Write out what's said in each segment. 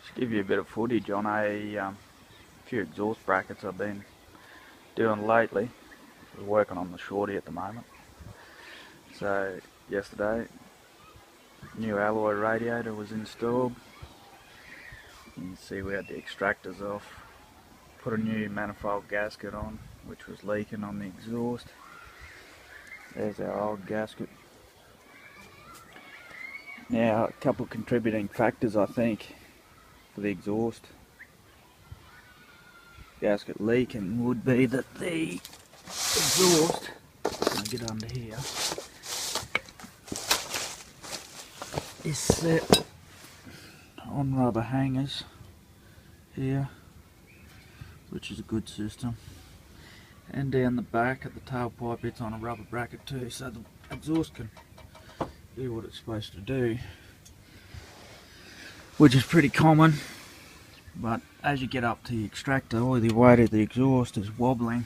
Just give you a bit of footage on a few exhaust brackets I've been doing lately. We're working on the shorty at the moment. So yesterday, new alloy radiator was installed. You can see we had the extractors off. Put a new manifold gasket on, which was leaking on the exhaust. There's our old gasket. Now, a couple of contributing factors, I think, for the exhaust gasket leaking would be that the exhaust, I'm going to get under here, is set on rubber hangers here, which is a good system, and down the back at the tailpipe it's on a rubber bracket too, so the exhaust can do what it's supposed to do, which is pretty common. But as you get up to the extractor, all the weight of the exhaust is wobbling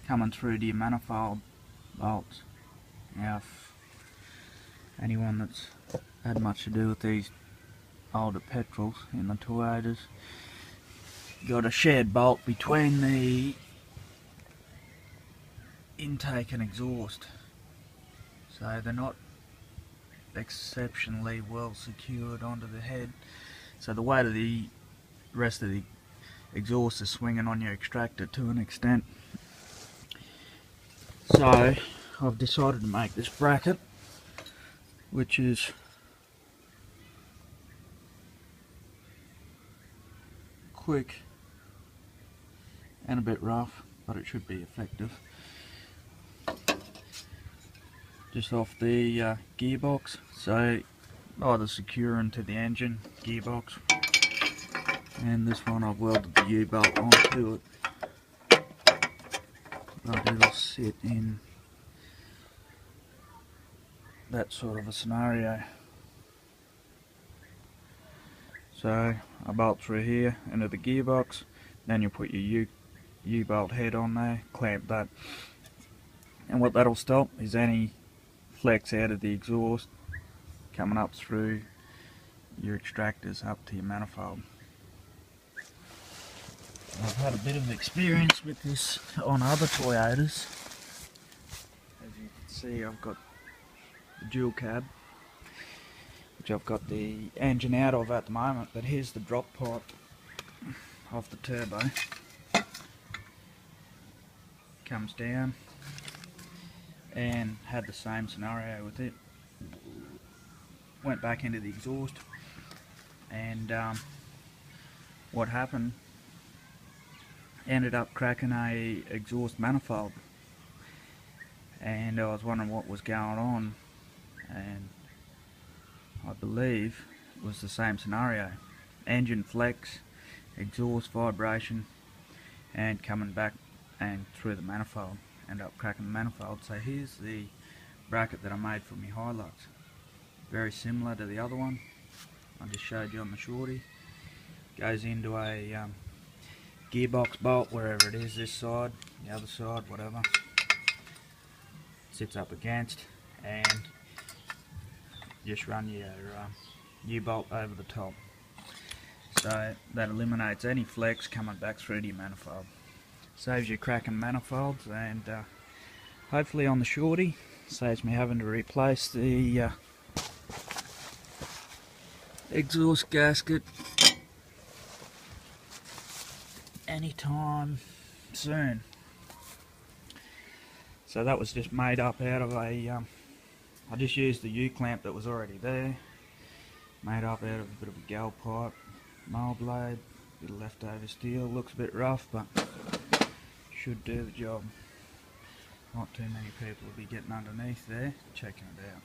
coming through to your manifold bolts. Now, if anyone that's had much to do with these older petrols in the Toyotas, got a shared bolt between the intake and exhaust, so they're not exceptionally well secured onto the head, so the weight of the rest of the exhaust is swinging on your extractor to an extent. So I've decided to make this bracket, which is quick and a bit rough, but it should be effective. Just off the gearbox, so either secure into the engine gearbox, and this one I've welded the U-bolt onto it, but it'll sit in that sort of a scenario. So I bolt through here into the gearbox, then you put your U-bolt head on there, clamp that, and what that'll stop is any flex out of the exhaust coming up through your extractors up to your manifold. I've had a bit of experience with this on other Toyotas. As you can see, I've got the dual cab, which I've got the engine out of at the moment, but here's the drop pipe off the turbo. Comes down, and had the same scenario with it. Went back into the exhaust, and what happened, ended up cracking a exhaust manifold, and I was wondering what was going on, and I believe it was the same scenario. Engine flex, exhaust vibration, and coming back and through the manifold, end up cracking the manifold. So here's the bracket that I made for my Hilux, very similar to the other one I just showed you on the shorty. Goes into a gearbox bolt, wherever it is, this side, the other side, whatever, sits up against, and just run your U-bolt over the top, so that eliminates any flex coming back through to your manifold. Saves you cracking manifolds, and hopefully on the shorty saves me having to replace the exhaust gasket anytime soon. So that was just made up out of a I just used the U-clamp that was already there, made up out of a bit of a gal pipe, mold blade, bit of leftover steel. Looks a bit rough, but should do the job. Not too many people will be getting underneath there checking it out.